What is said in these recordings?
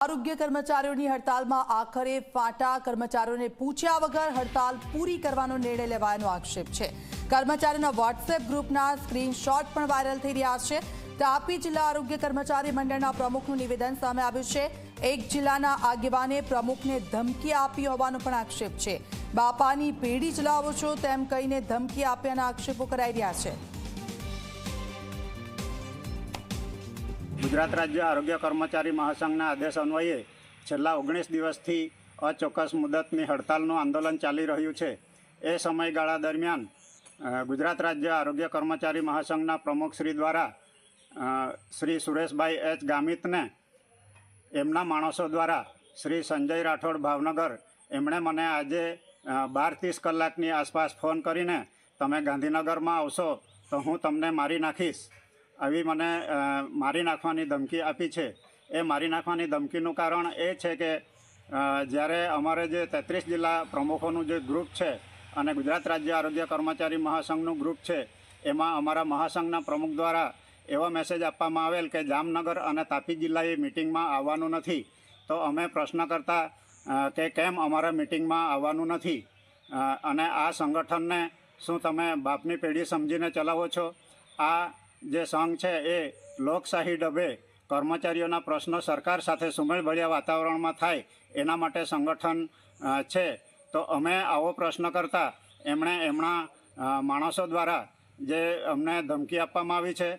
આરોગ્ય કર્મચારીઓની હડતાલમાં આખરે ફાટા કર્મચારીઓને પૂછ્યા વગર હડતાલ પૂરી કરવાનો નિર્ણય લેવાયાનો આક્ષેપ છે। કર્મચારીઓના વોટ્સએપ ગ્રુપના સ્ક્રીનશોટ પણ વાયરલ થઈ રહ્યા છે। તાપી જિલ્લા આરોગ્ય કર્મચારી મંડળના પ્રમુખનું નિવેદન સામે આવ્યું છે। એક જિલ્લાના આગેવાને પ્રમુખને ધમકી આપી હોવાનો પણ આક્ષેપ છે। બાપાની પેઢી ચલાવો છો તેમ કહીને ધમકી આપ્યાના આક્ષેપો કરાઈ રહ્યા છે। ગુજરાત રાજ્ય આરોગ્ય કર્મચારી મહાસંઘના આદેશ અન્વયે છેલ્લા 19 દિવસથી અચોક્કસ મુદતની હડતાલનું આંદોલન ચાલી રહ્યું છે। એ સમયગાળા દરમિયાન ગુજરાત રાજ્ય આરોગ્ય કર્મચારી મહાસંઘના પ્રમુખશ્રી દ્વારા શ્રી સુરેશભાઈ એચ ગામિતને એમના માણસો દ્વારા શ્રી સંજય રાઠોડ ભાવનગર એમણે મને આજે 12-30 કલાકની આસપાસ ફોન કરીને તમે ગાંધીનગરમાં આવશો તો હું તમને મારી નાખીશ આવી મને મારી નાખવાની ધમકી આપી છે। એ મારી નાખવાની ધમકીનું કારણ એ છે કે જ્યારે અમારે જે 33 જિલ્લા પ્રમુખોનું જે ગ્રુપ છે અને ગુજરાત રાજ્ય આરોગ્ય કર્મચારી મહાસંઘનું ગ્રુપ છે એમાં અમારા મહાસંઘના પ્રમુખ દ્વારા એવો મેસેજ આપવામાં આવેલ કે જામનગર અને તાપી જિલ્લાએ મિટિંગમાં આવવાનું નથી। તો અમે પ્રશ્ન કરતા કે કેમ અમારા મિટિંગમાં આવવાનું નથી અને આ સંગઠનને શું તમે બાપની પેઢી સમજીને ચલાવો છો? આ જે સંઘ છે એ લોકશાહી ઢબે કર્મચારીઓના પ્રશ્નો સરકાર સાથે સુમેળભર્યા વાતાવરણમાં થાય એના માટે સંગઠન છે। તો અમે આવો પ્રશ્ન કરતા એમણે એમના માણસો દ્વારા જે અમને ધમકી આપવામાં આવી છે।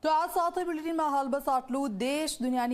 તો આ સાથે બુલેટિનમાં હાલ બસ આટલું। દેશ દુનિયાની